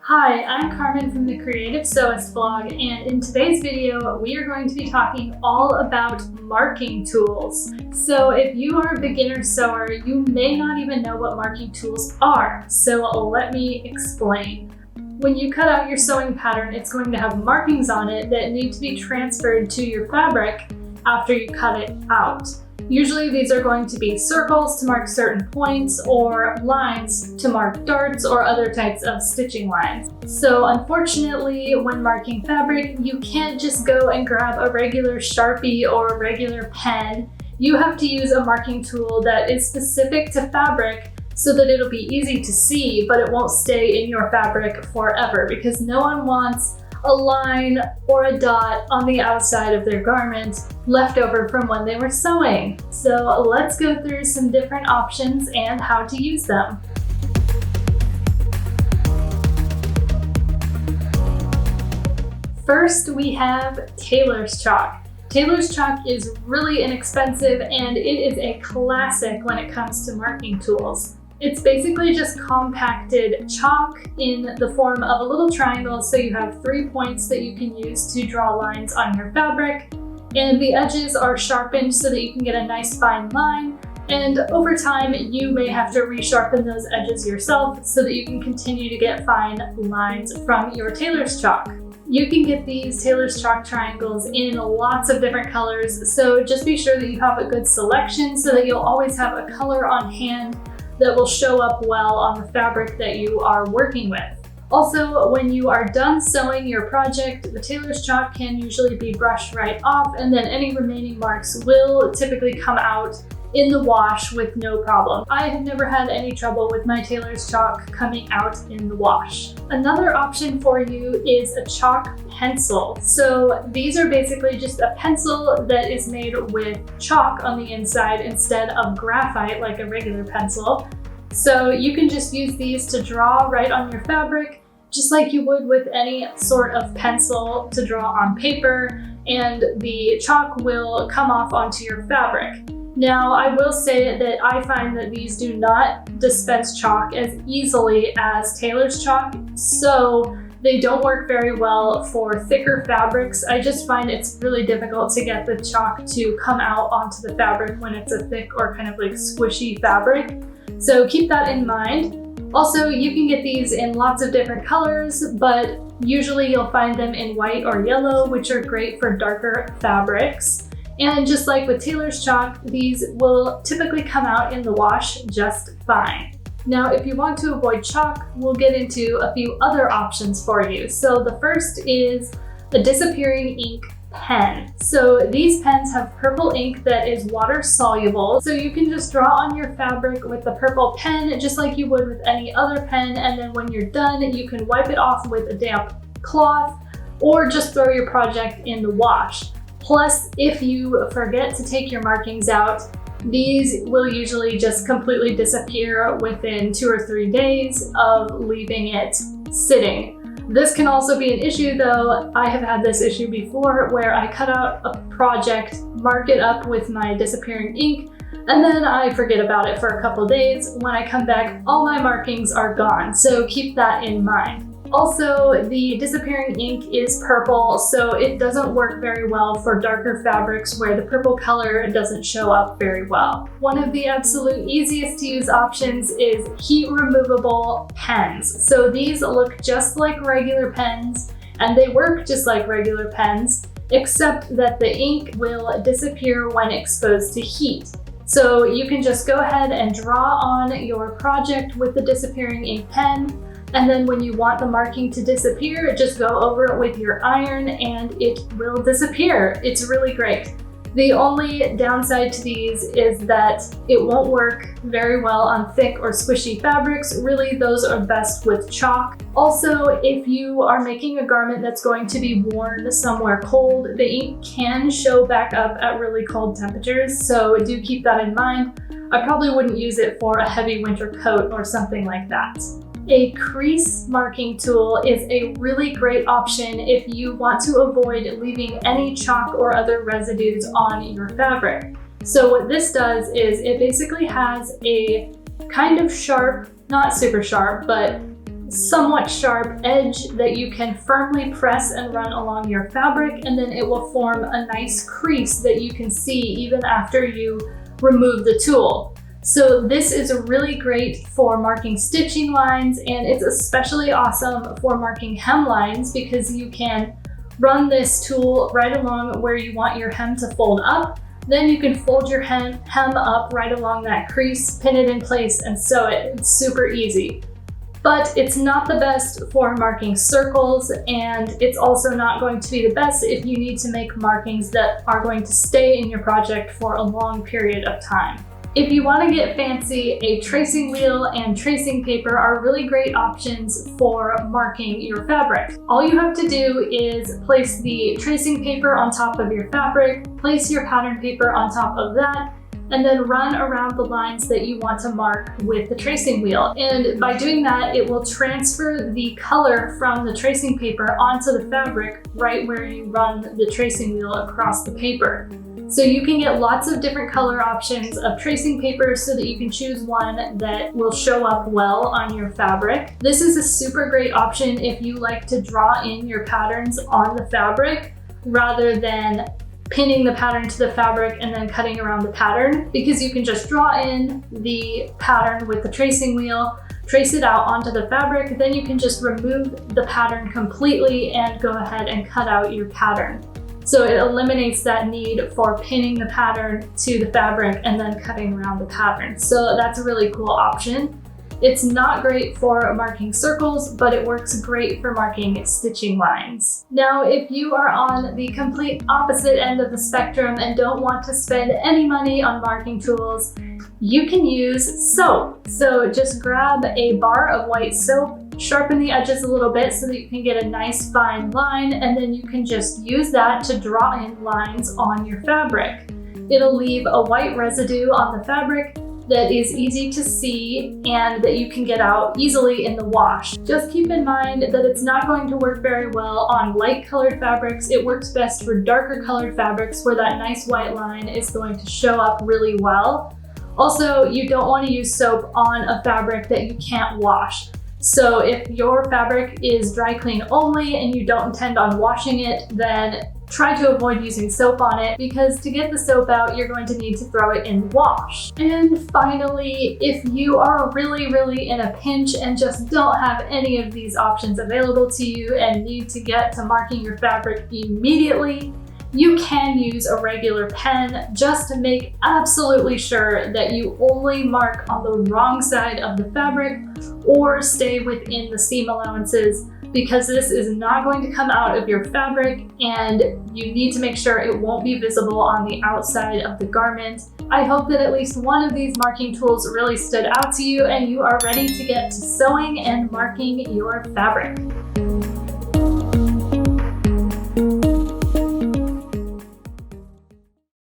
Hi, I'm Carmen from the Creative Sewist blog, and in today's video, we are going to be talking all about marking tools. So if you are a beginner sewer, you may not even know what marking tools are. So let me explain. When you cut out your sewing pattern, it's going to have markings on it that need to be transferred to your fabric after you cut it out. Usually these are going to be circles to mark certain points or lines to mark darts or other types of stitching lines. So unfortunately, when marking fabric, you can't just go and grab a regular Sharpie or a regular pen. You have to use a marking tool that is specific to fabric so that it'll be easy to see, but it won't stay in your fabric forever, because no one wants a line or a dot on the outside of their garment left over from when they were sewing. So let's go through some different options and how to use them. First, we have Tailor's chalk. Tailor's chalk is really inexpensive and it is a classic when it comes to marking tools. It's basically just compacted chalk in the form of a little triangle, so you have 3 points that you can use to draw lines on your fabric, and the edges are sharpened so that you can get a nice fine line, and over time you may have to resharpen those edges yourself so that you can continue to get fine lines from your Tailor's chalk. You can get these Tailor's chalk triangles in lots of different colors, so just be sure that you have a good selection so that you'll always have a color on hand that will show up well on the fabric that you are working with. Also, when you are done sewing your project, the Tailor's chalk can usually be brushed right off, and then any remaining marks will typically come out in the wash with no problem. I have never had any trouble with my Tailor's chalk coming out in the wash. Another option for you is a chalk pencil. So these are basically just a pencil that is made with chalk on the inside instead of graphite like a regular pencil. So you can just use these to draw right on your fabric, just like you would with any sort of pencil to draw on paper, and the chalk will come off onto your fabric. Now, I will say that I find that these do not dispense chalk as easily as Tailor's chalk, so they don't work very well for thicker fabrics. I just find it's really difficult to get the chalk to come out onto the fabric when it's a thick or kind of like squishy fabric. So keep that in mind. Also, you can get these in lots of different colors, but usually you'll find them in white or yellow, which are great for darker fabrics. And just like with Tailor's chalk, these will typically come out in the wash just fine. Now, if you want to avoid chalk, we'll get into a few other options for you. So the first is a disappearing ink pen. So these pens have purple ink that is water soluble, so you can just draw on your fabric with the purple pen just like you would with any other pen, and then when you're done, you can wipe it off with a damp cloth or just throw your project in the wash. Plus, if you forget to take your markings out, these will usually just completely disappear within 2 or 3 days of leaving it sitting. This can also be an issue though. I have had this issue before where I cut out a project, mark it up with my disappearing ink, and then I forget about it for a couple days. When I come back, all my markings are gone, so keep that in mind. Also, the disappearing ink is purple, so it doesn't work very well for darker fabrics where the purple color doesn't show up very well. One of the absolute easiest to use options is heat removable pens. So these look just like regular pens and they work just like regular pens, except that the ink will disappear when exposed to heat. So you can just go ahead and draw on your project with the disappearing ink pen, and then when you want the marking to disappear, just go over it with your iron and it will disappear. It's really great. The only downside to these is that it won't work very well on thick or squishy fabrics. Really, those are best with chalk. Also, if you are making a garment that's going to be worn somewhere cold, the ink can show back up at really cold temperatures, so do keep that in mind. I probably wouldn't use it for a heavy winter coat or something like that. A crease marking tool is a really great option if you want to avoid leaving any chalk or other residues on your fabric. So what this does is it basically has a kind of sharp, not super sharp, but somewhat sharp edge that you can firmly press and run along your fabric, and then it will form a nice crease that you can see even after you remove the tool. So this is really great for marking stitching lines, and it's especially awesome for marking hem lines because you can run this tool right along where you want your hem to fold up. Then you can fold your hem up right along that crease, pin it in place, and sew it. It's super easy. But it's not the best for marking circles, and it's also not going to be the best if you need to make markings that are going to stay in your project for a long period of time. If you want to get fancy, a tracing wheel and tracing paper are really great options for marking your fabric. All you have to do is place the tracing paper on top of your fabric, place your pattern paper on top of that, and then run around the lines that you want to mark with the tracing wheel. And by doing that, it will transfer the color from the tracing paper onto the fabric right where you run the tracing wheel across the paper. So you can get lots of different color options of tracing paper so that you can choose one that will show up well on your fabric. This is a super great option if you like to draw in your patterns on the fabric rather than pinning the pattern to the fabric and then cutting around the pattern, because you can just draw in the pattern with the tracing wheel, trace it out onto the fabric, then you can just remove the pattern completely and go ahead and cut out your pattern. So it eliminates that need for pinning the pattern to the fabric and then cutting around the pattern. So that's a really cool option. It's not great for marking circles, but it works great for marking stitching lines. Now, if you are on the complete opposite end of the spectrum and don't want to spend any money on marking tools, you can use soap. So just grab a bar of white soap, sharpen the edges a little bit so that you can get a nice fine line, and then you can just use that to draw in lines on your fabric. It'll leave a white residue on the fabric that is easy to see and that you can get out easily in the wash. Just keep in mind that it's not going to work very well on light colored fabrics. It works best for darker colored fabrics where that nice white line is going to show up really well. Also, you don't want to use soap on a fabric that you can't wash. So if your fabric is dry clean only and you don't intend on washing it, then try to avoid using soap on it, because to get the soap out, you're going to need to throw it in the wash. And finally, if you are really in a pinch and just don't have any of these options available to you and need to get to marking your fabric immediately, you can use a regular pen just to make absolutely sure that you only mark on the wrong side of the fabric or stay within the seam allowances, because this is not going to come out of your fabric and you need to make sure it won't be visible on the outside of the garment. I hope that at least one of these marking tools really stood out to you and you are ready to get to sewing and marking your fabric.